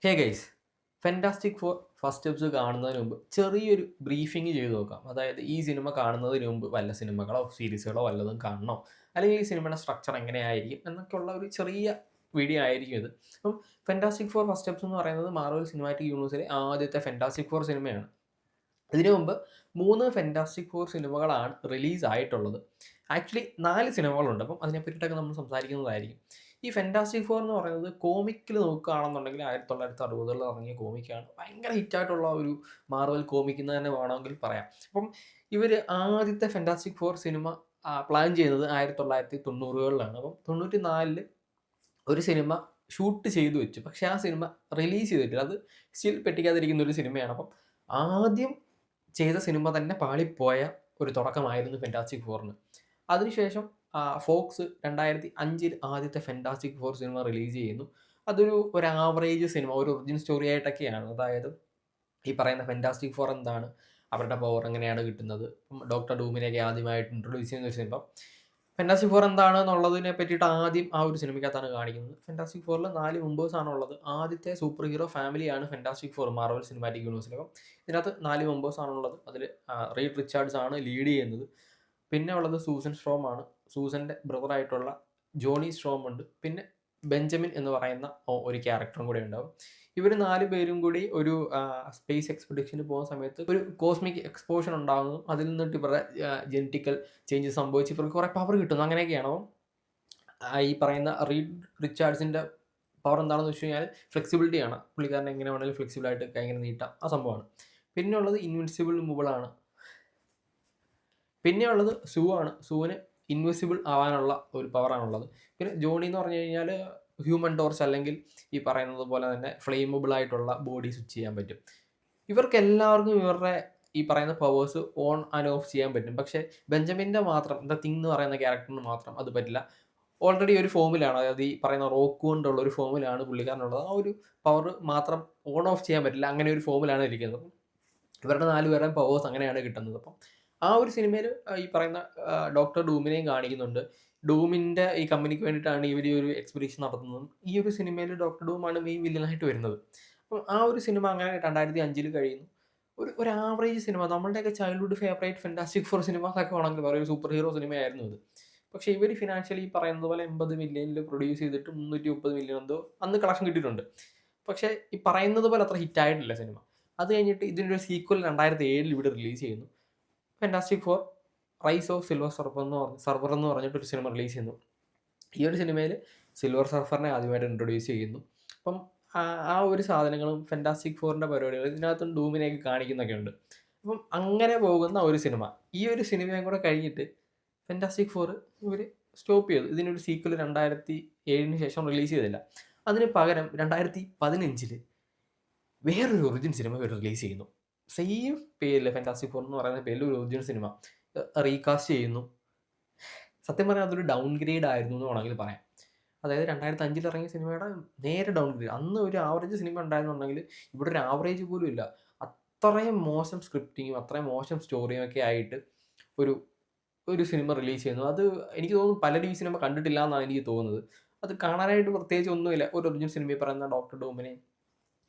ഹേ guys, fantastic four first episode കാണുന്നതിന് മുമ്പ് ചെറിയൊരു ബ്രീഫിംഗ് ചെയ്ത് നോക്കാം. അതായത് ഈ സിനിമ കാണുന്നതിന് മുമ്പ് വല്ല സിനിമകളോ സീരീസുകളോ വല്ലതും കാണണോ, അല്ലെങ്കിൽ ഈ സിനിമയുടെ സ്ട്രക്ചർ എങ്ങനെയായിരിക്കും എന്നൊക്കെയുള്ള ഒരു ചെറിയ വീഡിയോ ആയിരിക്കും ഇത്. അപ്പം ഫെൻറ്റാസ്റ്റിക് ഫോർ ഫസ്റ്റ് എപ്പിസോഡ് എന്ന് പറയുന്നത് മാർവൽ സിനിമാറ്റിക് യൂണിവേഴ്സിലെ ആദ്യത്തെ ഫെൻറ്റാസ്റ്റിക് ഫോർ സിനിമയാണ്. ഇതിനു മുമ്പ് 3 ഫെൻറ്റാസ്റ്റിക് ഫോർ സിനിമകളാണ് റിലീസ് ആയിട്ടുള്ളത്. ആക്ച്വലി 4 സിനിമകളുണ്ട്. അപ്പം അതിനെപ്പറ്റിയിട്ടൊക്കെ നമ്മൾ സംസാരിക്കുന്നതായിരിക്കും. ഈ ഫെൻറ്റാസ്റ്റിക് ഫോർ എന്ന് പറയുന്നത് കോമിക്കിൽ നോക്കുകയാണെന്നുണ്ടെങ്കിൽ 1960കളിൽ ഇറങ്ങിയ കോമിക്കാണ്. ഭയങ്കര ഹിറ്റായിട്ടുള്ള ഒരു മാർവൽ കോമിക് എന്ന് തന്നെ വേണമെങ്കിൽ പറയാം. അപ്പം ഇവർ ആദ്യത്തെ ഫെൻറ്റാസ്റ്റിക് ഫോർ സിനിമ പ്ലാൻ ചെയ്യുന്നത് 1990കളിലാണ്. അപ്പം 94ൽ ഒരു സിനിമ ഷൂട്ട് ചെയ്തു വെച്ചു. പക്ഷേ ആ സിനിമ റിലീസ് ചെയ്തിട്ടില്ല. അത് സ്റ്റിൽ പെട്ടിക്കാതിരിക്കുന്ന ഒരു സിനിമയാണ്. അപ്പം ആദ്യം ചെയ്ത സിനിമ തന്നെ പാളിപ്പോയ ഒരു തുടക്കമായിരുന്നു ഫെൻറ്റാസ്റ്റിക് ഫോറിന്. അതിനുശേഷം ഫോക്സ് 2005 ആദ്യത്തെ ഫെൻറ്റാസ്റ്റിക് ഫോർ സിനിമ റിലീസ് ചെയ്യുന്നു. ഒരു ആവറേജ് സിനിമ, ഒരു ഒറിജിൻ സ്റ്റോറി ആയിട്ടൊക്കെയാണ്. അതായത് ഈ പറയുന്ന ഫെൻറ്റാസ്റ്റിക് ഫോർ എന്താണ്, അവരുടെ പവർ എങ്ങനെയാണ് കിട്ടുന്നത്, ഡോക്ടർ ഡൂമിനെയൊക്കെ ആദ്യമായിട്ട് ഇൻട്രൊഡ്യൂസ് ചെയ്യുന്ന ഒരു സിനിമ. ഫെൻറ്റാസ്റ്റിക് ഫോർ എന്താണ് എന്നുള്ളതിനെ പറ്റിയിട്ട് ആദ്യം ആ ഒരു സിനിമയ്ക്കകത്താണ് കാണിക്കുന്നത്. ഫെൻറ്റാസ്റ്റിക് ഫോറിൽ 4 മെമ്പേഴ്സാണുള്ളത്. ആദ്യത്തെ സൂപ്പർ ഹീറോ ഫാമിലിയാണ് ഫെൻറ്റാസ്റ്റിക് ഫോർ മാർവൽ സിനിമാറ്റിക് യൂണിവേഴ്സിൽ. അപ്പം ഇതിനകത്ത് 4 മെമ്പേഴ്സാണുള്ളത്. അതിൽ റീഡ് റിച്ചാർഡ്സ് ആണ് ലീഡ് ചെയ്യുന്നത്. പിന്നെ ഉള്ളത് സൂസൻ സ്ട്രോം ആണ്. സൂസൻ്റെ ബ്രദറായിട്ടുള്ള ജോണി സ്ട്രോം ഉണ്ട്. പിന്നെ ബെഞ്ചമിൻ എന്ന് പറയുന്ന ഒരു ക്യാരക്ടറും കൂടെ ഉണ്ടാവും. ഇവർ 4 പേരും കൂടി ഒരു സ്പേസ് എക്സ്പെഡിഷന് പോകുന്ന സമയത്ത് ഒരു കോസ്മിക് എക്സ്പോഷൻ ഉണ്ടാകുന്നതും അതിൽ നിന്നിട്ട് ഇവരുടെ ജനറ്റിക്കൽ ചേഞ്ചസ് സംഭവിച്ച് ഇവർക്ക് കുറേ പവർ കിട്ടുന്നു. അങ്ങനെയൊക്കെയാണ്. അപ്പം ഈ പറയുന്ന റീഡ് റിച്ചാർഡ്സിൻ്റെ പവർ എന്താണെന്ന് വെച്ച് കഴിഞ്ഞാൽ ഫ്ലെക്സിബിലിറ്റിയാണ്. പുള്ളിക്കാരനെ എങ്ങനെ വേണമെങ്കിലും ഫ്ലെക്സിബിളായിട്ട് കൈ ഇങ്ങനെ നീട്ടാം, ആ സംഭവമാണ്. പിന്നെ ഉള്ളത് ഇൻവിൻസിബിൾ മൂവളാണ്. പിന്നെ ഉള്ളത് സൂ ആണ്. സൂവിന് ഇൻവിസിബിൾ ആവാനുള്ള ഒരു പവറാണുള്ളത്. പിന്നെ ജോണി എന്ന് പറഞ്ഞു കഴിഞ്ഞാൽ ഹ്യൂമൻ ടോർച്ച്, അല്ലെങ്കിൽ ഈ പറയുന്നത് പോലെ തന്നെ ഫ്ലെയിമബിൾ ആയിട്ടുള്ള ബോഡി സ്വിച്ച് ചെയ്യാൻ പറ്റും. ഇവർക്കെല്ലാവർക്കും ഇവരുടെ ഈ പറയുന്ന പവേഴ്സ് ഓൺ ആൻഡ് ഓഫ് ചെയ്യാൻ പറ്റും. പക്ഷേ ബെഞ്ചമിൻ്റെ മാത്രം, ദ തിങ് എന്ന് പറയുന്ന ക്യാരക്ടറിന് മാത്രം അത് പറ്റില്ല. ഓൾറെഡി ഒരു ഫോമിലാണ്, അതായത് ഈ പറയുന്ന റോക്ക് കൊണ്ടുള്ള ഒരു ഫോമിലാണ് പുള്ളിക്കാരനുള്ളത്. ആ ഒരു പവർ മാത്രം ഓൺ ഓഫ് ചെയ്യാൻ പറ്റില്ല. അങ്ങനെ ഒരു ഫോമിലാണ് ഇരിക്കുന്നത്. ഇവരുടെ 4 പേരുടെയും പവേഴ്സ് അങ്ങനെയാണ് കിട്ടുന്നത്. അപ്പം ആ ഒരു സിനിമയിൽ ഈ പറയുന്ന ഡോക്ടർ ഡൂമിനെയും കാണിക്കുന്നുണ്ട്. ഡൂമിൻ്റെ ഈ കമ്പനിക്ക് വേണ്ടിയിട്ടാണ് ഇവർ ഈ ഒരു എക്സ്പെഡിഷൻ നടത്തുന്നതും. ഈ ഒരു സിനിമയിൽ ഡോക്ടർ ഡൂമാണ് മെയിൻ വില്ലനായിട്ട് വരുന്നത്. അപ്പം ആ ഒരു സിനിമ അങ്ങനെ 2005 കഴിയുന്നു. ഒരു ആവറേജ് സിനിമ, നമ്മളുടെയൊക്കെ childhood favourite fantastic four cinema എന്നൊക്കെ വേണമെങ്കിൽ പറയും. ഒരു സൂപ്പർ ഹീറോ സിനിമയായിരുന്നു ഇത്. പക്ഷേ ഇവർ ഫിനാൻഷ്യലി പറയുന്നത് പോലെ 80 മില്യണിൽ പ്രൊഡ്യൂസ് ചെയ്തിട്ട് 330 മില്യൺ എന്തോ അന്ന് കളക്ഷൻ കിട്ടിയിട്ടുണ്ട്. പക്ഷേ ഈ പറയുന്നത് പോലെ അത്ര ഹിറ്റായിട്ടില്ല സിനിമ. അത് കഴിഞ്ഞിട്ട് ഇതിനൊരു സീക്വൽ 2007 ഇവിടെ റിലീസ് ചെയ്യുന്നു. Fantastic four rise of silver surfer എന്ന് പറഞ്ഞിട്ട് ഒരു സിനിമ റിലീസ് ചെയ്യുന്നു. ഈ ഒരു സിനിമയിൽ സിൽവർ സർഫറിനെ ആദ്യമായിട്ട് ഇൻട്രൊഡ്യൂസ് ചെയ്യുന്നു. അപ്പം ആ ഒരു സാധനങ്ങളും ഫെൻറ്റാസ്റ്റിക് ഫോറിൻ്റെ പരിപാടികൾ ഇതിനകത്തും ഡൂമിനെയൊക്കെ കാണിക്കുന്നൊക്കെ ഉണ്ട്. അപ്പം അങ്ങനെ പോകുന്ന ഒരു സിനിമ. ഈ ഒരു സിനിമയും കൂടെ കഴിഞ്ഞിട്ട് ഫെൻറ്റാസ്റ്റിക് ഫോർ ഇവർ സ്റ്റോപ്പ് ചെയ്തു. ഇതിനൊരു സീക്വൽ 2007 ശേഷം റിലീസ് ചെയ്തില്ല. അതിന് പകരം 2015 വേറൊരു ഒറിജിൻ സിനിമ ഇവർ റിലീസ് ചെയ്യുന്നു. സെയിം പേരിൽ ഫെൻറ്റാസ്റ്റിക് ഫോർ എന്ന് പറയുന്ന പേരിൽ ഒരു ഒറിജിനൽ സിനിമ റീകാസ്റ്റ് ചെയ്യുന്നു. സത്യം പറഞ്ഞാൽ അതൊരു ഡൗൺ ഗ്രേഡ് ആയിരുന്നു എന്ന് വേണമെങ്കിൽ പറയാം. അതായത് 2005 ഇറങ്ങിയ സിനിമയുടെ നേരെ ഡൗൺ ഗ്രേഡ്. അന്ന് ഒരു ആവറേജ് സിനിമ ഉണ്ടായിരുന്നുണ്ടെങ്കിൽ ഇവിടെ ഒരു ആവറേജ് പോലും ഇല്ല. അത്രയും മോശം സ്ക്രിപ്റ്റിങ്ങും അത്രയും മോശം സ്റ്റോറിയും ഒക്കെ ആയിട്ട് ഒരു ഒരു സിനിമ റിലീസ് ചെയ്യുന്നു. അത് എനിക്ക് തോന്നുന്നു പലരും ഈ സിനിമ കണ്ടിട്ടില്ല എന്നാണ് എനിക്ക് തോന്നുന്നത്. അത് കാണാനായിട്ട് പ്രത്യേകിച്ച് ഒന്നുമില്ല. ഒരു ഒറിജിനൽ സിനിമയിൽ പറയുന്ന ഡോക്ടർ ഡൂമിനെയും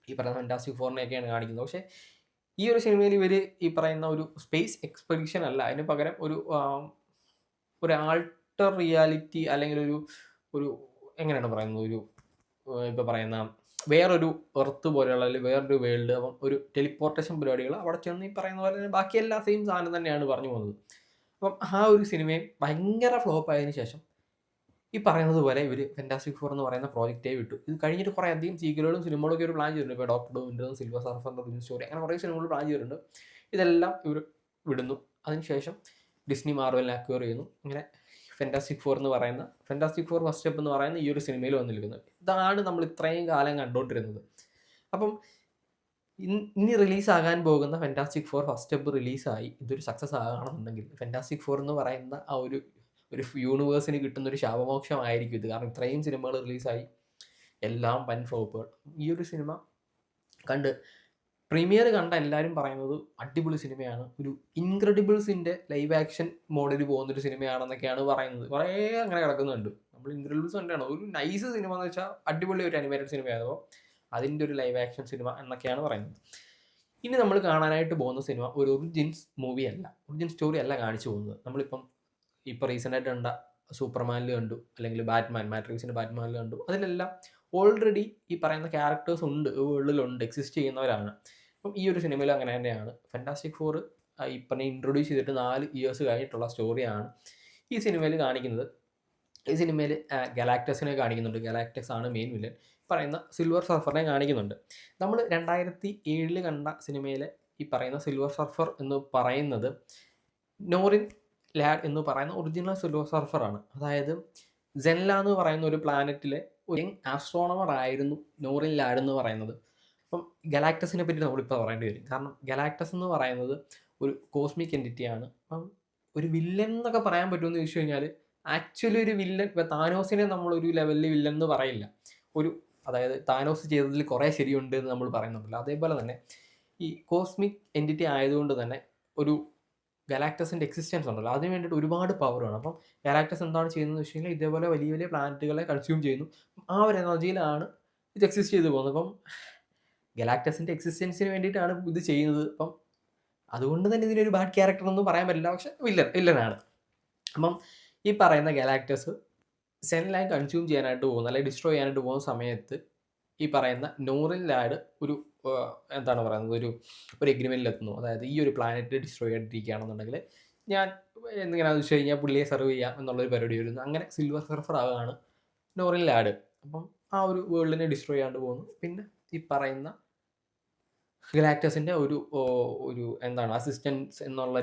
ഈ പറയുന്ന ഫാന്റാസ്റ്റിക് ഫോറിനെയൊക്കെയാണ് കാണിക്കുന്നത്. പക്ഷേ ഈ ഒരു സിനിമയിൽ ഇവർ ഈ പറയുന്ന ഒരു സ്പേസ് എക്സ്പെഡിഷൻ അല്ല, അതിന് പകരം ഒരു ആൾട്ടർ റിയാലിറ്റി, അല്ലെങ്കിൽ ഒരു ഒരു എങ്ങനെയാണ് പറയുന്നത്, ഇപ്പോൾ പറയുന്ന വേറൊരു എർത്ത് പോലെയുള്ള, അല്ലെങ്കിൽ വേറൊരു വേൾഡ്, അപ്പം ഒരു ടെലിപ്പോർട്ടേഷൻ പരിപാടികൾ അവിടെ ചെന്ന് ഈ പറയുന്ന പോലെ തന്നെ ബാക്കിയെല്ലാം സെയിം സാധനം തന്നെയാണ് പറഞ്ഞു പോകുന്നത്. അപ്പം ആ ഒരു സിനിമയും ഭയങ്കര ഫ്ലോപ്പ് ആയതിനു ശേഷം ഈ പറയുന്നത് പോലെ ഇവർ ഫെൻറ്റാസ്റ്റിക് ഫോർ എന്ന് പറയുന്ന പ്രോജക്റ്റേ വിട്ടു. ഇത് കഴിഞ്ഞിട്ട് കുറേ അധികം സീക്വലുകളും സിനിമകളൊക്കെ ഒരു പ്ലാൻ ചെയ്തിട്ടുണ്ട്. ഇപ്പോൾ ഡോക്ടർ ഡൂമിൻ്റെതും സിൽവർ സർഫറിൻ്റെ ഒറിജിൻ സ്റ്റോറി, അങ്ങനെ കുറേ സിനിമകൾ പ്ലാൻ ചെയ്തിട്ടുണ്ട്. ഇതെല്ലാം ഇവർ വിടുന്നു. അതിനുശേഷം ഡിസ്നി മാർവലിനെ അക്വയർ ചെയ്യുന്നു. ഇങ്ങനെ ഫെൻറ്റാസ്റ്റിക് ഫോർ ഫസ്റ്റ് സ്റ്റെപ്പ് എന്ന് പറയുന്ന ഈ ഒരു സിനിമയിൽ വന്നിരിക്കുന്നത്. ഇതാണ് നമ്മൾ ഇത്രയും കാലം കണ്ടുകൊണ്ടിരുന്നത്. അപ്പം ഇനി റിലീസാകാൻ പോകുന്ന ഫെൻറ്റാസ്റ്റിക് ഫോർ ഫസ്റ്റ് സ്റ്റെപ്പ് റിലീസായി ഇതൊരു സക്സസ് ആകുകയാണെന്നുണ്ടെങ്കിൽ ഫെൻറ്റാസ്റ്റിക് ഫോർ എന്ന് പറയുന്ന ആ ഒരു യൂണിവേഴ്സിന് കിട്ടുന്ന ഒരു ശാപമോക്ഷമായിരിക്കും ഇത്. കാരണം ഇത്രയും സിനിമകൾ റിലീസായി, എല്ലാം വൻ ഫ്ലോപ്പുകൾ. ഈ ഒരു സിനിമ കണ്ട് പ്രീമിയർ കണ്ട എല്ലാവരും പറയുന്നത് അടിപൊളി സിനിമയാണ്, ഒരു ഇൻക്രെഡിബിൾസിൻ്റെ ലൈവ് ആക്ഷൻ മോഡിൽ പോകുന്നൊരു സിനിമയാണെന്നൊക്കെയാണ് പറയുന്നത്. കുറേ അങ്ങനെ കിടക്കുന്നുണ്ട്. നമ്മൾ ഇൻക്രെഡിബിൾസ് കണ്ടാണ് ഒരു നൈസ് സിനിമ എന്ന് വെച്ചാൽ അടിപൊളി ഒരു അനിമേറ്റഡ് സിനിമയായിരുന്നു. അതിൻ്റെ ഒരു ലൈവ് ആക്ഷൻ സിനിമ എന്നൊക്കെയാണ് പറയുന്നത്. ഇനി നമ്മൾ കാണാനായിട്ട് പോകുന്ന സിനിമ ഒരു ഒറിജിൻ മൂവി അല്ല, ഒറിജിൻ സ്റ്റോറി അല്ല കാണിച്ചു പോകുന്നത്. നമ്മളിപ്പം റീസെൻ്റായിട്ട് കണ്ട സൂപ്പർമാനിൽ കണ്ടു, അല്ലെങ്കിൽ മാട്രിക്സിൻ്റെ ബാറ്റ്മാനിൽ കണ്ടു. അതിലെല്ലാം ഓൾറെഡി ഈ പറയുന്ന ക്യാരക്ടേഴ്സ് ഉണ്ട്, വേൾഡിലുണ്ട്, എക്സിസ്റ്റ് ചെയ്യുന്നവരാണ്. അപ്പം ഈ ഒരു സിനിമയിൽ അങ്ങനെ തന്നെയാണ്. ഫാന്റാസ്റ്റിക് ഫോർ ഇപ്പം ഇൻട്രൊഡ്യൂസ് ചെയ്തിട്ട് 4 ഇയേഴ്സ് കഴിഞ്ഞിട്ടുള്ള സ്റ്റോറിയാണ് ഈ സിനിമയിൽ കാണിക്കുന്നത്. ഈ സിനിമയിൽ ഗലാക്ടസിനെ കാണിക്കുന്നുണ്ട്. ഗലാക്ടസ് ആണ് മെയിൻ വില്ലൻ. പറയുന്ന സിൽവർ സർഫറിനെ കാണിക്കുന്നുണ്ട്. നമ്മൾ 2007 കണ്ട സിനിമയിലെ ഈ പറയുന്ന സിൽവർ സർഫർ എന്ന് പറയുന്നത് നോറിൻ ലാഡ് എന്ന് പറയുന്ന ഒറിജിനൽ സിൽവർ സർഫറാണ്. അതായത് സെൻല എന്ന് പറയുന്ന ഒരു പ്ലാനറ്റിലെ ഒരു ആസ്ട്രോണമർ ആയിരുന്നു നോറിൻ ലാഡ് എന്ന് പറയുന്നത്. അപ്പം ഗലാക്ടസിനെ പറ്റി നമ്മളിപ്പോൾ പറയേണ്ടി വരും. കാരണം ഗലാക്ടസ് എന്ന് പറയുന്നത് ഒരു കോസ്മിക് എൻറ്റിറ്റിയാണ്. അപ്പം ഒരു വില്ലൻ എന്നൊക്കെ പറയാൻ പറ്റുമെന്ന് ചോദിച്ചു കഴിഞ്ഞാൽ ആക്ച്വലി ഒരു വില്ലൻ, ഇപ്പോൾ താനോസിനെ നമ്മളൊരു ലെവലിൽ വില്ലൻ എന്ന് പറയില്ല. അതായത് താനോസ് ചെയ്തതിൽ കുറേ ശരിയുണ്ട് എന്ന് നമ്മൾ പറയുന്നുണ്ടല്ലോ, അതേപോലെ തന്നെ ഈ കോസ്മിക് എൻറ്റിറ്റി ആയതുകൊണ്ട് തന്നെ ഒരു ഗലാക്ടസിൻ്റെ എക്സിസ്റ്റൻസ് ഉണ്ടല്ലോ, അതിന് വേണ്ടിയിട്ട് ഒരുപാട് പവർ വേണം. അപ്പം ഗലാക്ടസ് എന്താണ് ചെയ്യുന്നതെന്ന് വെച്ച് കഴിഞ്ഞാൽ ഇതേപോലെ വലിയ വലിയ പ്ലാനറ്റുകളെ കൺസ്യൂം ചെയ്യുന്നു. ആ ഒരു എനർജിയിലാണ് ഇത് എക്സിസ്റ്റ് ചെയ്ത് പോകുന്നത്. അപ്പം ഗലാക്ടസിൻ്റെ എക്സിസ്റ്റൻസിന് വേണ്ടിയിട്ടാണ് ഇത് ചെയ്യുന്നത്. അപ്പം അതുകൊണ്ട് തന്നെ ഇതിനൊരു ബാഡ് ക്യാരക്ടർ ഒന്നും പറയാൻ പറ്റില്ല, പക്ഷെ വില്ലനാണ്. അപ്പം ഈ പറയുന്ന ഗലാക്ടസ് സെൻലൈൻ കൺസ്യൂം ചെയ്യാനായിട്ട് പോകുന്ന, അല്ലെങ്കിൽ ഡിസ്ട്രോയ് ചെയ്യാനായിട്ട് പോകുന്ന സമയത്ത് ഈ പറയുന്ന നോറിൻ ലാഡ് എന്താണ് പറയുന്നത്, ഒരു എഗ്രിമെൻറ്റിലെത്തുന്നു. അതായത് ഈ ഒരു പ്ലാനറ്റ് ഡിസ്ട്രോയ് ചെയ്തിരിക്കുകയാണെന്നുണ്ടെങ്കിൽ ഞാൻ എങ്ങനെയാണെന്ന് വെച്ച് കഴിഞ്ഞാൽ പുള്ളിയെ സെർവ് ചെയ്യാം എന്നുള്ളൊരു പരിപാടി വരുന്നു. അങ്ങനെ സിൽവർ സർഫർ ആവുകയാണ് നോറിൻ ലാഡ്. അപ്പം ആ ഒരു വേൾഡിനെ ഡിസ്ട്രോയ് ചെയ്യാണ്ട് പോകുന്നു. പിന്നെ ഈ പറയുന്ന ഗലാക്ടസിൻ്റെ ഒരു എന്താണ് അസിസ്റ്റൻറ്റ് എന്നുള്ള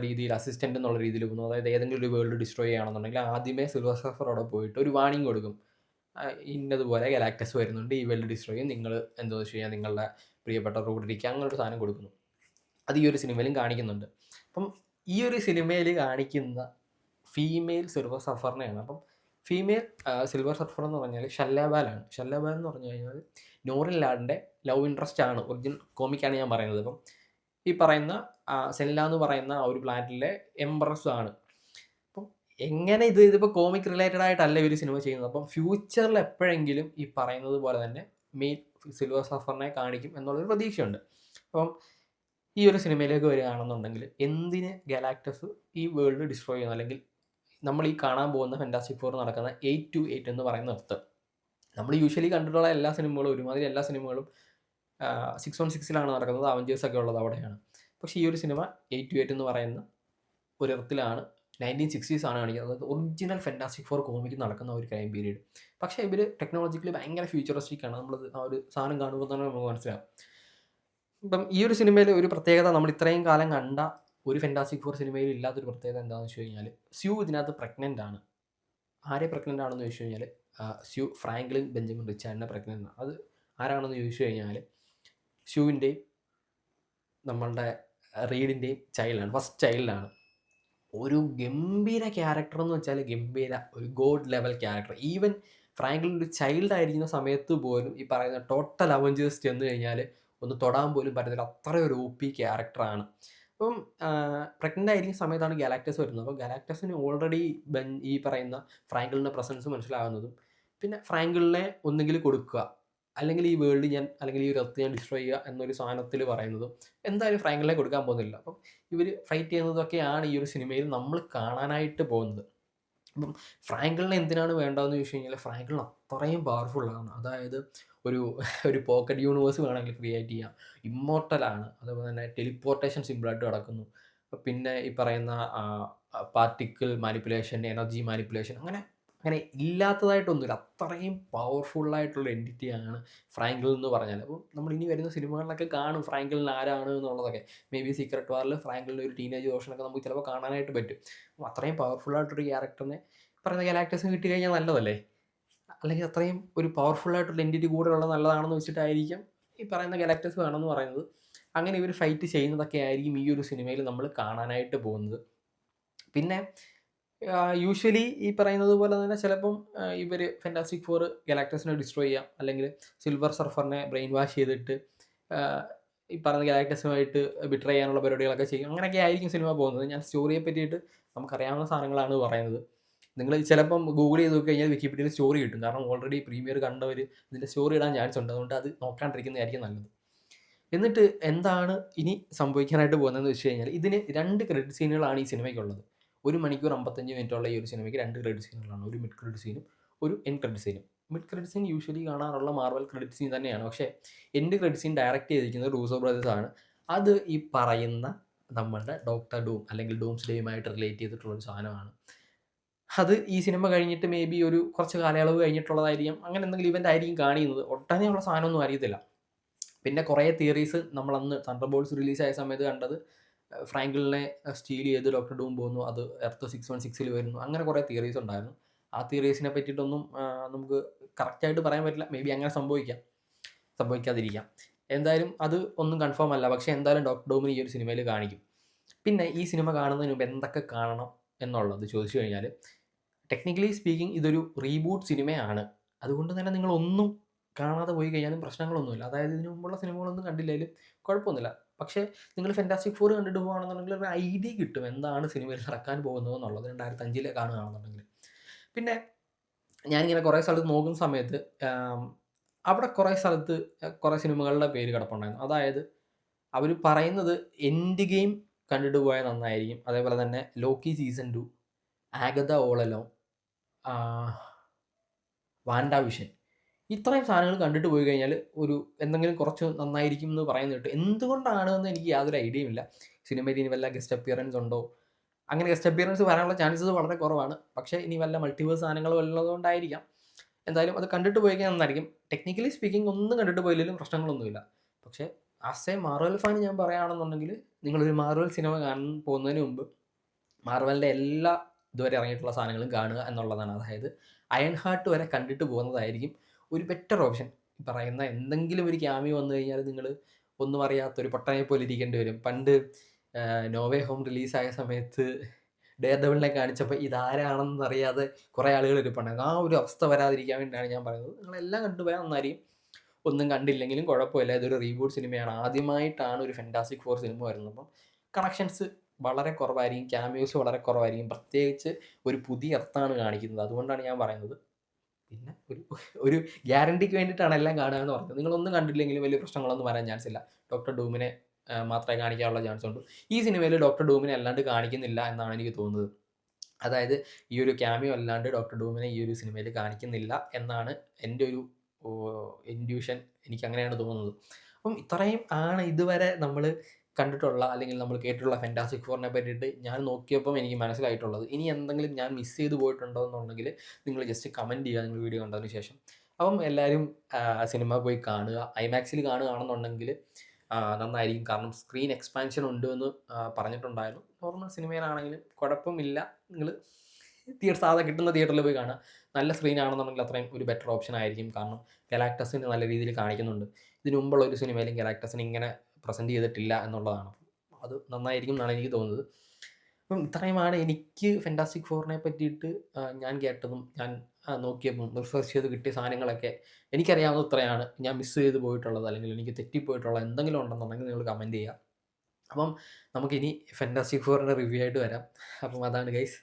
രീതിയിൽ പോകുന്നു. അതായത് ഏതെങ്കിലും ഒരു വേൾഡ് ഡിസ്ട്രോയ് ചെയ്യുകയാണെന്നുണ്ടെങ്കിൽ ആദ്യമേ സിൽവർ സർഫർ അവിടെ പോയിട്ട് ഒരു വാണിംഗ് കൊടുക്കും. ഇന്നതുപോലെ ഗലാക്ടസ് വരുന്നുണ്ട്, ഈ വേൾഡ് ഡിസ്ട്രോയ് ചെയ്യും, നിങ്ങൾ എന്തോ ചെയ്യുക, നിങ്ങളുടെ പ്രിയപ്പെട്ട റൂട്ട് ഇരിക്കുക, അങ്ങനൊരു സാധനം കൊടുക്കുന്നു. അത് ഈ ഒരു സിനിമയിലും കാണിക്കുന്നുണ്ട്. അപ്പം ഈ ഒരു സിനിമയിൽ കാണിക്കുന്ന ഫീമെയിൽ സിൽവർ സർഫറിനെയാണ്. അപ്പം ഫീമെയിൽ സിൽവർ സർഫർ എന്ന് പറഞ്ഞാൽ ഷല്ലാബാലാണ്. ഷല്ലാബാൽ എന്ന് പറഞ്ഞു കഴിഞ്ഞാൽ നോറിൻ ലാഡിൻ്റെ ലവ് ഇൻട്രസ്റ്റ് ആണ്. ഒറിജിനൽ കോമിക്കാണ് ഞാൻ പറയുന്നത്. അപ്പം ഈ പറയുന്ന സെൻല എന്ന് പറയുന്ന ആ ഒരു പ്ലാനറ്റിലെ എംബ്രസ് ആണ്. അപ്പം എങ്ങനെ ഇതിപ്പോൾ കോമിക് റിലേറ്റഡ് ആയിട്ടല്ല ഒരു സിനിമ ചെയ്യുന്നത്. അപ്പം ഫ്യൂച്ചറിൽ എപ്പോഴെങ്കിലും ഈ പറയുന്നത് പോലെ തന്നെ മെയിൻ സിൽവർ സർഫറിനെ കാണിക്കും എന്നുള്ളൊരു പ്രതീക്ഷയുണ്ട്. അപ്പം ഈ ഒരു സിനിമയിലേക്ക് വരികയാണെന്നുണ്ടെങ്കിൽ എന്തിന് ഗലാക്ടസ് ഈ വേൾഡ് ഡിസ്ട്രോയ് ചെയ്യുന്നു, അല്ലെങ്കിൽ നമ്മൾ ഈ കാണാൻ പോകുന്ന ഫാന്റാസ്റ്റിക് ഫോർ നടക്കുന്ന 828 എന്ന് പറയുന്ന അർത്ഥം, നമ്മൾ യൂഷ്വലി കണ്ടിട്ടുള്ള എല്ലാ സിനിമകളും, ഒരുമാതിരി എല്ലാ സിനിമകളും 616 നടക്കുന്നത്. അവഞ്ചേഴ്സൊക്കെ ഉള്ളത് അവിടെയാണ്. പക്ഷേ ഈ ഒരു സിനിമ 828 എന്ന് പറയുന്ന ഒരിടത്തിലാണ് 1960s ആണ് കാണിക്കുന്നത്. അതായത് ഒറിജിനൽ ഫാന്റാസ്റ്റിക് ഫോർ കോമിക് നടക്കുന്ന ഒരു ടൈം പീരീഡ്. പക്ഷേ ഇവർ ടെക്നോളജിക്കലി ഭയങ്കര ഫ്യൂച്ചറിസ്റ്റിക് ആണ്. നമ്മളത് ആ ഒരു സാധനം കാണുമ്പോൾ തന്നെ നമുക്ക് മനസ്സിലാവും. ഇപ്പം ഈ ഒരു സിനിമയിൽ ഒരു പ്രത്യേകത, നമ്മൾ ഇത്രയും കാലം കണ്ട ഒരു ഫാന്റാസ്റ്റിക് ഫോർ സിനിമയിൽ ഇല്ലാത്തൊരു പ്രത്യേകത എന്താണെന്ന് വെച്ച് കഴിഞ്ഞാൽ സ്യൂ ഇതിനകത്ത് പ്രഗ്നൻ്റ് ആണ്. ആരെ പ്രഗ്നൻ്റ് ആണെന്ന് ചോദിച്ചു കഴിഞ്ഞാൽ സ്യൂ ഫ്രാങ്ക്ലിൻ ബെഞ്ചമിൻ റിച്ചാർഡിനെ പ്രഗ്നൻ്റ് ആണ്. അത് ആരാണെന്ന് ചോദിച്ചു കഴിഞ്ഞാൽ സ്യൂവിൻ്റെയും നമ്മളുടെ റീഡിൻ്റെയും ചൈൽഡാണ്, ഫസ്റ്റ് ചൈൽഡാണ്. ഒരു ഗംഭീര ക്യാരക്ടർ എന്ന് വെച്ചാൽ ഒരു God level character. Even Franklin ഒരു ചൈൽഡ് ആയിരിക്കുന്ന സമയത്ത് പോലും ഈ പറയുന്ന ടോട്ടൽ അവഞ്ചേഴ്സ് ചെന്ന് കഴിഞ്ഞാൽ ഒന്ന് തൊടാൻ പോലും പറ്റത്തില്ല, അത്ര ഒരു OP ക്യാരക്ടറാണ്. അപ്പം പ്രഗ്നൻ്റ് ആയിരിക്കുന്ന സമയത്താണ് ഗലാക്ടസ് വരുന്നത്. അപ്പോൾ ഗലാക്ടസിന് ഓൾറെഡി ഈ പറയുന്ന ഫ്രാങ്ക്ലിൻ്റെ പ്രസൻസ് മനസ്സിലാകുന്നതും, പിന്നെ ഫ്രാങ്ക്ലിനെ ഒന്നുകിൽ കൊടുക്കുക, അല്ലെങ്കിൽ ഈ വേൾഡ് അല്ലെങ്കിൽ ഈ എർത്ത് ഞാൻ ഡിസ്ട്രോയ് ചെയ്യുക എന്നൊരു സാധനത്തിൽ പറയുന്നതും എന്തായാലും ഫ്രാങ്ക്ലിനെ കൊടുക്കാൻ പോകുന്നില്ല. അപ്പം ഇവർ ഫൈറ്റ് ചെയ്യുന്നതൊക്കെയാണ് ഈ ഒരു സിനിമയിൽ നമ്മൾ കാണാനായിട്ട് പോകുന്നത്. അപ്പം ഫ്രാങ്ക്ലിനെ എന്തിനാണ് വേണ്ടതെന്ന് ചോദിച്ചു കഴിഞ്ഞാൽ ഫ്രാങ്ക്ലിൻ അത്രയും പവർഫുള്ളാണ്. അതായത് ഒരു പോക്കറ്റ് യൂണിവേഴ്സ് വേണമെങ്കിൽ ക്രിയേറ്റ് ചെയ്യാം, ഇമ്മോർട്ടലാണ്, അതുപോലെ തന്നെ ടെലിപ്പോർട്ടേഷൻ സിമ്പിളായിട്ട് നടക്കുന്നു. പിന്നെ ഈ പറയുന്ന പാർട്ടിക്കിൾ മാനിപ്പുലേഷൻ, എനർജി മാനിപ്പുലേഷൻ, അങ്ങനെ ഇല്ലാത്തതായിട്ടൊന്നുമില്ല. അത്രയും പവർഫുള്ളായിട്ടുള്ള എൻറ്റിറ്റിയാണ് ഫ്രാങ്ക്ലിൻ എന്ന് പറഞ്ഞാൽ. അപ്പോൾ നമ്മൾ ഇനി വരുന്ന സിനിമകളിലൊക്കെ കാണും ഫ്രാങ്ക്ലിൻ ആരാണ് എന്നുള്ളതൊക്കെ. മേ ബി സീക്രട്ട് വാറിൽ ഫ്രാങ്ക്ലിൻ ഒരു ടീനേജ് വേർഷനൊക്കെ നമുക്ക് ചിലപ്പോൾ കാണാനായിട്ട് പറ്റും. അപ്പോൾ അത്രയും പവർഫുള്ളായിട്ടൊരു ക്യാരക്ടറിനെ പറയുന്ന ഗലാക്ടസിന് കിട്ടി കഴിഞ്ഞാൽ നല്ലതല്ലേ? അല്ലെങ്കിൽ അത്രയും ഒരു പവർഫുള്ളായിട്ടുള്ള എൻറ്റിറ്റി കൂടെ ഉള്ളത് നല്ലതാണെന്ന് വെച്ചിട്ടായിരിക്കും ഈ പറയുന്ന ഗലാക്ടസ് വേണമെന്ന് പറയുന്നത്. അങ്ങനെ ഇവർ ഫൈറ്റ് ചെയ്യുന്നതൊക്കെ ആയിരിക്കും ഈ ഒരു സിനിമയിൽ നമ്മൾ കാണാനായിട്ട് പോകുന്നത്. പിന്നെ യൂഷ്വലി ഈ പറയുന്നത് പോലെ തന്നെ ചിലപ്പം ഇവർ ഫാന്റാസ്റ്റിക് ഫോർ ഗലാക്ടസിനെ ഡിസ്ട്രോയ് ചെയ്യാം, അല്ലെങ്കിൽ സിൽവർ സർഫറിനെ ബ്രെയിൻ വാഷ് ചെയ്തിട്ട് ഈ പറയുന്ന ഗലാക്ടസുമായിട്ട് ബിട്രേ ചെയ്യാനുള്ള പരിപാടികളൊക്കെ ചെയ്യും. അങ്ങനെയൊക്കെ ആയിരിക്കും സിനിമ പോകുന്നത്. ഞാൻ സ്റ്റോറിയെ പറ്റിയിട്ട് നമുക്കറിയാവുന്ന സാധനങ്ങളാണ് പറയുന്നത്. നിങ്ങൾ ചിലപ്പം ഗൂഗിൾ ചെയ്ത് നോക്കി കഴിഞ്ഞാൽ വിക്കിപീഡിയയിൽ സ്റ്റോറി കിട്ടും. കാരണം ഓൾറെഡി പ്രീമിയർ കണ്ടവർ ഇതിൻ്റെ സ്റ്റോറി ഇടാൻ ചാൻസ് ഉണ്ട്. അതുകൊണ്ട് അത് നോക്കാണ്ടിരിക്കുന്നതായിരിക്കും നല്ലത്. എന്നിട്ട് എന്താണ് ഇനി സംഭവിക്കാനായിട്ട് പോകുന്നതെന്ന് വെച്ച് കഴിഞ്ഞാൽ ഇതിന് 2 ക്രെഡിറ്റ് സീനുകളാണ് ഈ സിനിമയ്ക്കുള്ളത്. 1 മണിക്കൂർ 55 മിനിറ്റുള്ള ഈ ഒരു സിനിമയ്ക്ക് 2 ക്രെഡിറ്റ് സീനുകളാണ്. ഒരു മിഡ് ക്രെഡിറ്റ് സീനും ഒരു എൻഡ് ക്രെഡിറ്റ് സീനും. മിഡ് ക്രെഡിറ്റ് സീൻ യൂഷ്വലി കാണാറുള്ള മാർവൽ ക്രെഡിറ്റ് സീൻ തന്നെയാണ്. പക്ഷേ എൻഡ് ക്രെഡിറ്റ് സീൻ ഡയറക്റ്റ് ചെയ്തിരിക്കുന്നത് റൂസോ ബ്രദേഴ്സ് ആണ്. അത് ഈ പറയുന്ന നമ്മളുടെ ഡോക്ടർ ഡൂം അല്ലെങ്കിൽ ഡൂംസ് ഡേയുമായിട്ട് റിലേറ്റ് ചെയ്തിട്ടുള്ള ഒരു സാധനമാണ്. അത് ഈ സിനിമ കഴിഞ്ഞിട്ട് മേ ബി ഒരു കുറച്ച് കാലയളവ് കഴിഞ്ഞിട്ടുള്ളതായിരിക്കും. അങ്ങനെ എന്തെങ്കിലും ഇവൻ്റ് ആയിരിക്കും കാണിക്കുന്നത്. ഒട്ടനെയുള്ള സാധനമൊന്നും അറിയത്തില്ല. പിന്നെ കുറേ തിയറീസ് നമ്മളന്ന് തണ്ടർ ബോൾട്സ് റിലീസായ സമയത്ത് കണ്ടത്, ഫ്രാങ്കിളിനെ സ്റ്റീൽ ചെയ്ത് ഡോക്ടർ ഡൂം പോകുന്നു, അത് എർത്ത് 616 വരുന്നു, അങ്ങനെ കുറേ തിയറീസ് ഉണ്ടായിരുന്നു. ആ തിയറീസിനെ പറ്റിയിട്ടൊന്നും നമുക്ക് കറക്റ്റായിട്ട് പറയാൻ പറ്റില്ല. മേ ബി അങ്ങനെ സംഭവിക്കാം, സംഭവിക്കാതിരിക്കാം. എന്തായാലും അത് ഒന്നും കൺഫേം അല്ല. പക്ഷേ എന്തായാലും ഡോക്ടർ ഡൂമിന് ഈ ഒരു സിനിമയിൽ കാണിക്കും. പിന്നെ ഈ സിനിമ കാണുന്നതിന് മുമ്പ് എന്തൊക്കെ കാണണം എന്നുള്ളത് ചോദിച്ചു കഴിഞ്ഞാൽ, ടെക്നിക്കലി സ്പീക്കിംഗ് ഇതൊരു റീബൂട്ട് സിനിമയാണ്. അതുകൊണ്ട് തന്നെ നിങ്ങളൊന്നും കാണാതെ പോയി കഴിഞ്ഞാലും പ്രശ്നങ്ങളൊന്നുമില്ല. അതായത് ഇതിനു മുമ്പുള്ള സിനിമകളൊന്നും കണ്ടില്ലെങ്കിലും കുഴപ്പമൊന്നുമില്ല. പക്ഷേ നിങ്ങൾ ഫാന്റാസ്റ്റിക് ഫോർ കണ്ടിട്ട് പോകുകയാണെന്നുണ്ടെങ്കിൽ ഒരു ഐഡിയ കിട്ടും എന്താണ് സിനിമയിൽ നടക്കാൻ പോകുന്നത് എന്നുള്ളത്, 2005 കാണുകയാണെന്നുണ്ടെങ്കിൽ. പിന്നെ ഞാനിങ്ങനെ കുറേ സ്ഥലത്ത് നോക്കുന്ന സമയത്ത് അവിടെ കുറേ സ്ഥലത്ത് കുറേ സിനിമകളുടെ പേര് കിടപ്പുണ്ടായിരുന്നു. അതായത് അവർ പറയുന്നത് എൻഡ് ഗെയിം കണ്ടിട്ട് പോയാൽ നന്നായിരിക്കും, അതേപോലെ തന്നെ Loki season 2, Agatha all along, Wanda Vision, ഇത്രയും സാധനങ്ങൾ കണ്ടിട്ട് പോയി കഴിഞ്ഞാൽ ഒരു എന്തെങ്കിലും കുറച്ച് നന്നായിരിക്കും എന്ന് പറയുന്നത് കേട്ടു. എന്തുകൊണ്ടാണെന്ന് എനിക്ക് യാതൊരു ഐഡിയയും ഇല്ല. സിനിമയിൽ ഇനി വല്ല ഗസ്റ്റ് അപ്പിയറൻസ് ഉണ്ടോ? അങ്ങനെ ഗസ്റ്റ് അപ്പിയറൻസ് വരാനുള്ള ചാൻസസ് വളരെ കുറവാണ്. പക്ഷേ ഇനി വല്ല മൾട്ടിവേഴ്സ് സാധനങ്ങൾ വല്ലതുകൊണ്ടായിരിക്കാം. എന്തായാലും അത് കണ്ടിട്ട് പോയി കഴിഞ്ഞാൽ നന്നായിരിക്കും. ടെക്നിക്കലി സ്പീക്കിംഗ് ഒന്നും കണ്ടിട്ട് പോയില്ലെങ്കിലും പ്രശ്നങ്ങളൊന്നുമില്ല. പക്ഷേ ആസ് എ മാർവൽ ഫാൻ ഞാൻ പറയുകയാണെന്നുണ്ടെങ്കിൽ, നിങ്ങളൊരു മാർവൽ സിനിമ കാണാൻ പോകുന്നതിന് മുമ്പ് മാർവലിൻ്റെ എല്ലാ ഇതുവരെ ഇറങ്ങിയിട്ടുള്ള സാധനങ്ങളും കാണുക എന്നുള്ളതാണ്. അതായത് അയൺ ഹാർട്ട് വരെ കണ്ടിട്ട് പോകുന്നതായിരിക്കും ഒരു ബെറ്റർ ഓപ്ഷൻ. പറയുന്ന എന്തെങ്കിലും ഒരു ക്യാമിയോ വന്നു കഴിഞ്ഞാൽ നിങ്ങൾ ഒന്നും അറിയാത്തൊരു പൊട്ടനെ പോലെ ഇരിക്കേണ്ടി വരും. പണ്ട് നോവേ ഹോം റിലീസായ സമയത്ത് ഡെയർ ഡെവിളിനെ കാണിച്ചപ്പോൾ ഇതാരാണെന്ന് അറിയാതെ കുറേ ആളുകൾ ഇരിപ്പുണ്ടായിരുന്നു. ആ ഒരു അവസ്ഥ വരാതിരിക്കാൻ വേണ്ടിയാണ് ഞാൻ പറയുന്നത്. നിങ്ങളെല്ലാം കണ്ടുപോയാൽ നന്നായിരിക്കും. ഒന്നും കണ്ടില്ലെങ്കിലും കുഴപ്പമില്ല. ഇതൊരു റീബൂട്ട് സിനിമയാണ്. ആദ്യമായിട്ടാണ് ഒരു ഫാന്റാസ്റ്റിക് ഫോർ സിനിമ വരുന്നത്. അപ്പം കണക്ഷൻസ് വളരെ കുറവായിരിക്കും, ക്യാമിയോസ് വളരെ കുറവായിരിക്കും. പ്രത്യേകിച്ച് ഒരു പുതിയ എർത്താണ് കാണിക്കുന്നത്. അതുകൊണ്ടാണ് ഞാൻ പറയുന്നത്. പിന്നെ ഒരു ഗ്യാരണ്ടിക്ക് വേണ്ടിയിട്ടാണ് എല്ലാം കാണുക എന്ന് പറഞ്ഞത്. നിങ്ങളൊന്നും കണ്ടില്ലെങ്കിലും വലിയ പ്രശ്നങ്ങളൊന്നും വരാൻ ചാൻസ് ഇല്ല. ഡോക്ടർ ഡൂമിനെ മാത്രമേ കാണിക്കാനുള്ള ചാൻസ് ഉള്ളൂ. ഈ സിനിമയിൽ ഡോക്ടർ ഡൂമിനെ അല്ലാണ്ട് കാണിക്കുന്നില്ല എന്നാണ് എനിക്ക് തോന്നുന്നത്. അതായത് ഈ ഒരു ക്യാമിയോ അല്ലാണ്ട് ഡോക്ടർ ഡൂമിനെ ഈ ഒരു സിനിമയിൽ കാണിക്കുന്നില്ല എന്നാണ് എൻ്റെ ഒരു ഇൻഡ്യൂഷൻ. എനിക്കങ്ങനെയാണ് തോന്നുന്നത്. അപ്പം ഇത്രയും ആണ് ഇതുവരെ നമ്മൾ കണ്ടിട്ടുള്ള അല്ലെങ്കിൽ നമ്മൾ കേട്ടിട്ടുള്ള ഫാന്റാസ്റ്റിക് ഫോറിനെ പറ്റിയിട്ട് ഞാൻ നോക്കിയപ്പം എനിക്ക് മനസ്സിലായിട്ടുള്ളത്. ഇനി എന്തെങ്കിലും ഞാൻ മിസ് ചെയ്ത് പോയിട്ടുണ്ടോ എന്നുണ്ടെങ്കിൽ നിങ്ങൾ ജസ്റ്റ് കമൻറ്റ് ചെയ്യുക നിങ്ങൾ വീഡിയോ കണ്ടതിന് ശേഷം. അപ്പം എല്ലാവരും സിനിമ പോയി കാണുക. ഐമാക്സിൽ കാണുകയാണെന്നുണ്ടെങ്കിൽ നന്നായിരിക്കും. കാരണം സ്ക്രീൻ എക്സ്പാൻഷൻ ഉണ്ട് എന്ന് പറഞ്ഞിട്ടുണ്ടായിരുന്നു. നോർമൽ സിനിമയിലാണെങ്കിലും കുഴപ്പമില്ല. നിങ്ങൾ സാധാ കിട്ടുന്ന തിയേറ്ററിൽ പോയി കാണുക. നല്ല സ്ക്രീൻ ആണെന്നുണ്ടെങ്കിൽ അത്രയും ഒരു ബെറ്റർ ഓപ്ഷൻ ആയിരിക്കും. കാരണം ഗലാക്ടസിന് നല്ല രീതിയിൽ കാണിക്കുന്നുണ്ട്. ഇതിനു മുമ്പുള്ള ഒരു സിനിമയിലും ഗലാക്ടസിന് ഇങ്ങനെ പ്രസൻറ്റ് ചെയ്തിട്ടില്ല എന്നുള്ളതാണ്. അത് നന്നായിരിക്കും എന്നാണ് എനിക്ക് തോന്നുന്നത്. അപ്പം ഇത്രയുമാണ് എനിക്ക് ഫാന്റാസ്റ്റിക് ഫോറിനെ പറ്റിയിട്ട് ഞാൻ കേട്ടതും ഞാൻ നോക്കിയപ്പം റിസർച്ച് ചെയ്ത് കിട്ടിയ സാധനങ്ങളൊക്കെ. എനിക്കറിയാവുന്നത് ഇത്രയാണ്. ഞാൻ മിസ് ചെയ്ത് പോയിട്ടുള്ളത് അല്ലെങ്കിൽ എനിക്ക് തെറ്റിപ്പോയിട്ടുള്ള എന്തെങ്കിലും ഉണ്ടെന്നുണ്ടെങ്കിൽ നിങ്ങൾ കമൻറ്റ് ചെയ്യുക. അപ്പം നമുക്കിനി ഫാന്റാസ്റ്റിക് ഫോറിൻ്റെ റിവ്യൂ ആയിട്ട് വരാം. അപ്പം അതാണ് ഗൈസ്.